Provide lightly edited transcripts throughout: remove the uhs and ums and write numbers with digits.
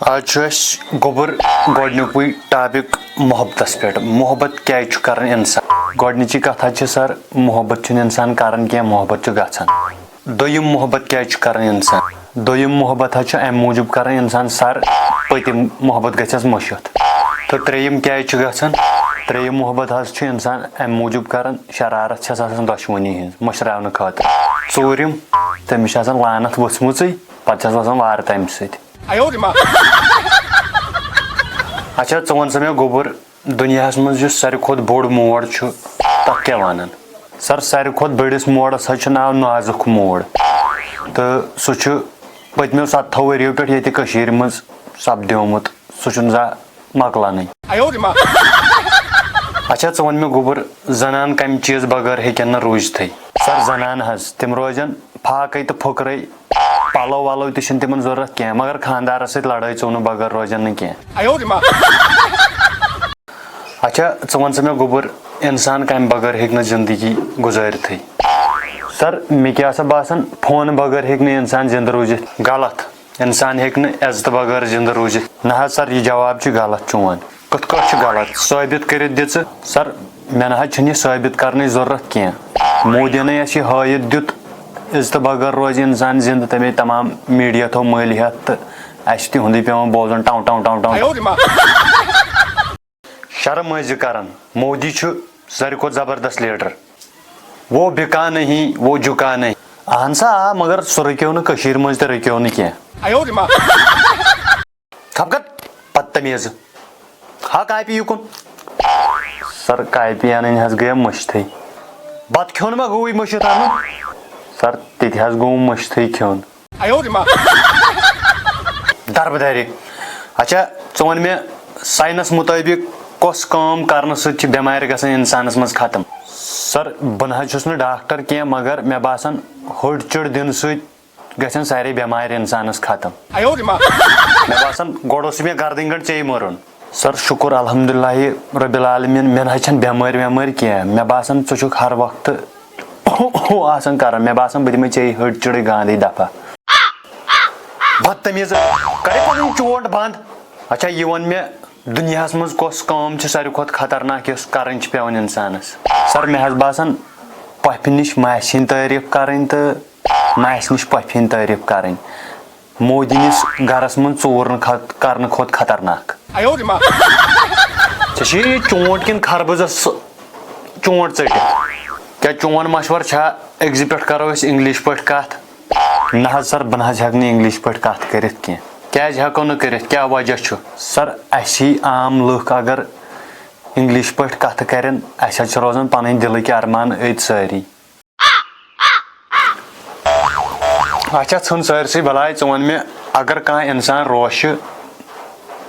آج گوبر گۄڈنیُکُے ٹاپک محبتس پٮ۪ٹھ محبت کیازِ چھُ کران انسان گۄڈنِچی کتھا چھِ سر محبت چھُنہٕ انسان کران کینٛہہ محبت چھُ گژھان دوٚیِم محبت کیازِ چھُ کران انسان دوٚیِم محبت حظ چھُ امہِ موٗجوٗب کران انسان سر پٔتِم محبت گژھٮ۪س مٔشِتھ تہٕ ترٛیٚیِم کیازِ چھُ گژھان ترٛیٚیِم محبت حظ چھُ انسان امہِ موٗجوٗب کران شرارت چھس آسان دۄشوٕنی ہٕنٛز مٔشراونہٕ خٲطرٕ ژوٗرِم تٔمِس چھِ آسان لعنت ؤژھمٕژٕے پتہٕ چھس وسان وارٕ تمہِ سۭتۍ اچھا ژٕ وَن سا مےٚ گوٚبُر دُنیاہس منٛز یُس ساروی کھۄتہٕ بوٚڑ موڑ چھُ تتھ کیاہ ونان سر ساروی کھۄتہٕ بٔڑِس موڑس حظ چھُ ناو نازُک موڑ تہٕ سُہ چھُ پٔتمیو 70 ؤرۍیو پٮ۪ٹھ ییٚتہِ کٔشیٖرِ منٛز سپدیومُت سُہ چھُنہٕ زانٛہہ مۄکلانٕے اچھا ژٕ وَن مےٚ گوٚبُر زنان کمہِ چیٖز بغٲر ہیٚکن نہٕ روٗزتھٕے سر زنان حظ تِم روزن فاقے تہٕ پھُکرے پلو ولو تہِ چھِنہٕ تِمن ضروٗرت کینٛہہ مگر خانٛدارس سۭتۍ لڑٲے ژوٚونہٕ بغٲر روزن نہٕ کینٛہہ اچھا ژٕ وَن سا مےٚ گوٚبُر انسان کمہِ بغٲر ہیٚکہِ نہٕ زندگی گُزٲرتھٕے سر مےٚ کیٛاہ سا باسان فونہٕ بغٲر ہیٚکہِ نہٕ انسان زندٕ روٗزِتھ غلط انسان ہیٚکہِ نہٕ عزتہٕ بغٲر زندٕ روٗزِتھ نہ حظ سر یہِ جواب چھُ غلط چون کِتھ کٲٹھۍ چھُ غلط ثٲبت کٔرِتھ دِ ژٕ سر مےٚ نہ حظ چھُنہٕ یہِ ثٲبت کرنٕچ ضروٗرت کینٛہہ مودیٖنٕے اَسہِ یہِ ہٲیِتھ دیُت عزتہٕ بغٲر روزِ انسان زندٕ تَمے تمام میٖڈیا تھوٚو مٔلۍ ہٮ۪تھ تہٕ اَسہِ چھُ تِہُنٛدُے پیٚوان بوزُن ٹَو ٹَو ٹَو ٹَو شرم ٲسۍ زِ کران مودی چھُ ساروی کھۄتہٕ زبردست لیٖڈر وہ بِکا نہیں وہ جُکا نہیں اہن سا آ مگر سُہ رُکیو نہٕ کٔشیٖرِ منٛز تہِ رُکیو نہٕ کینٛہہ خبر بدتمیٖز ہا کاپی یُکُن سر کاپی انٕنۍ حظ گٔیے مٔشتھٕے بتہٕ کھیوٚن ما گوٚوٕے مٔشِتھ انُن سر تِتہِ حظ گوٚو مٔشتھٕے کھیوٚن دربٕدرِ اچھا ژٕ وَن مےٚ ساینس مُطٲبق کۄس کٲم کرنہٕ سۭتۍ چھِ بٮ۪مارِ گژھان انسانس منٛز ختم سر بہٕ نہ حظ چھُس نہٕ ڈاکٹر کینٛہہ مگر مےٚ باسان ہٕڑ چِڑ دِنہٕ سۭتۍ گژھن سارے بٮ۪مارِ انسانس ختم مےٚ باسان گۄڈٕ اوسُے مےٚ گردٕنۍ گنٛڈ ژےٚ مرُن سر شُکُر الحمدُاللہ رۄبِ العالمیٖن مےٚ نہ حظ چھنہٕ بٮ۪مٲرۍ وٮ۪مٲرۍ کینٛہہ مےٚ باسان ژٕ چھُکھ ہر وقتہٕ آسان کران مےٚ باسان بہٕ دِمے ژےٚ ہٕڑ چِڑٕے گاندے دفعہ بدتمیٖز کرے پنُن چونٛٹ بنٛد اچھا یہِ ووٚن مےٚ دُنیاہس منٛز کۄس کٲم چھِ ساروی کھۄتہٕ خطرناک یۄس کرٕنۍ چھِ پیٚوان انسانس سر مےٚ حظ باسان پۄپھِ نِش ماسہِ ہِنٛدۍ تعٲریٖف کرٕنۍ تہٕ ماسہِ نِش پۄپھِ ہِنٛدۍ تعٲریٖف کرٕنۍ مودِیٖنِس گرس منٛز ژوٗر کرنہٕ کھۄتہٕ خطرناک ژےٚ چھُے یہِ چونٛٹ کِنہٕ خربٕزس چونٛٹ ژٔٹِتھ کیٛاہ چون مشور چھا أکزِ پٮ۪ٹھ کرو أسۍ انگلش پٲٹھۍ کتھ نہ حظ سر بہٕ نہ حظ ہٮ۪کہٕ نہٕ انگلش پٲٹھۍ کتھ کٔرِتھ کینٛہہ کیٛازِ ہٮ۪کو نہٕ کٔرِتھ کیٛاہ وجہ چھُ سر اسہِ ہی عام لُکھ اگر انگلش پٲٹھۍ کتھٕ کرن اسہِ حظ چھِ روزان پنٕنۍ دِلٕکۍ ارمان أتۍ سٲری اچھا ژھٕن سٲرسٕے بلاے ژٕ وَن مےٚ اگر کانٛہہ انسان روشہِ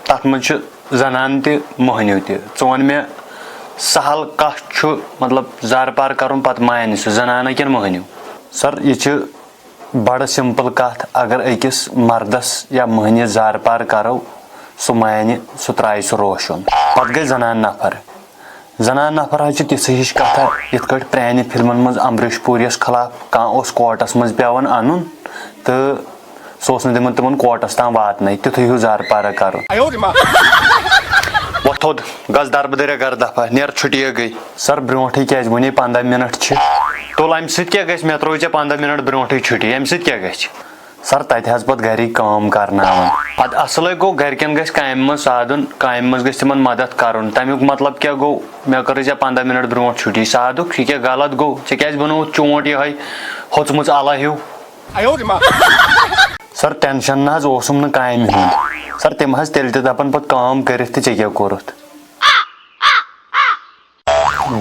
تتھ منٛز چھِ زنان تہِ مٔہنیوٗ تہِ ژٕ وَن مےٚ سہل کتھ چھُ مطلب زارٕ پار کرُن پتہٕ مانہِ سُہ زنانہ کِنہٕ مٔہنیوٗ سر یہِ چھِ بڑٕ سمپل کتھ اگر أکِس مردس یا مٔہنِس زارٕ پار کرو سُہ مانہِ سُہ ترٛایہِ سُہ روشُن پتہٕ گٔے زنان نفر زنان نفر حظ چھِ تِژھٕ ہِش کتھا یِتھ کٲٹھۍ پرانہِ فلمن منٛز امبریش پوٗرِیس خلاف کانٛہہ اوس کورٹس منٛز پیٚوان انُن تہٕ سُہ اوس نہٕ تِمن کورٹس تام واتنٕے تِتھُے ہیوٗ زارٕ پارا کرُن وۄتھ تھوٚد گژھ دربٕدریا گرٕ دفعہ نیر چھُٹیہِ گٔے سر برونٛٹھٕے کیٛازِ وُنے 15 مِنٹ چھِ تُل امہِ سۭتۍ کیٛاہ گژھِ مےٚ ترٛووُے ژےٚ 15 مِنٹ برونٛٹھٕے چھُٹی امہِ سۭتۍ کیٛاہ گژھِ سر تتہِ حظ پتہٕ گرِکۍ کٲم کرناوان پتہٕ اصلٕے گوٚو گرِکٮ۪ن گژھِ کامہِ منٛز سادُن کامہِ منٛز گژھِ تِمن مدد کرُن تمیُک مطلب کیٛاہ گوٚو مےٚ کٔرٕے ژےٚ 15 مِنٹ برونٛٹھ چھُٹی سادُک یہِ کیٛاہ غلط گوٚو ژےٚ کیٛازِ بنووُتھ چونٛٹ یِہوے ہوٚژمٕژ الا ہیوٗ سر ٹینشن نہ حظ اوسُم نہٕ کامہِ ہُنٛد سر تِم حظ تیٚلہِ تہِ دپان پتہٕ کٲم کٔرِتھ تہِ ژےٚ کیٛاہ کوٚرُتھ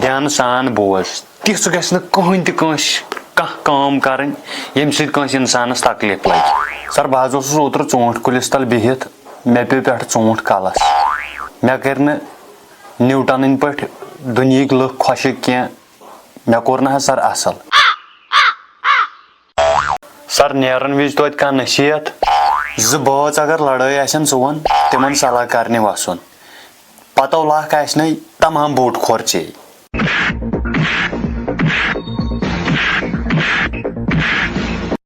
دھیانہٕ سان بوز تِژھ گژھِ نہٕ کٕہٕنۍ تہِ کٲنٛسہِ کانٛہہ کٲم کرٕنۍ ییٚمہِ سۭتۍ کٲنٛسہِ انسانس تکلیف لگہِ سر بہٕ حظ اوسُس اوترٕ ژوٗنٛٹھۍ کُلِس تل بِہِتھ مےٚ پیٚو پٮ۪ٹھٕ ژوٗنٛٹھ کلس مےٚ کٔرۍ نہٕ نیوٗٹنٕنۍ پٲٹھۍ دُنیہِکۍ لُکھ خۄشِک کینٛہہ مےٚ کوٚر نہٕ حظ سر اصل سر نیرن وِزِ توتہِ کانٛہہ نصیحت زٕ بٲژ اگر لڑٲے آسن ژوٚوُن تِمن صلح کرنہِ وسُن پتو لاکھ آسنے تمام بوٚڑ کھور ژے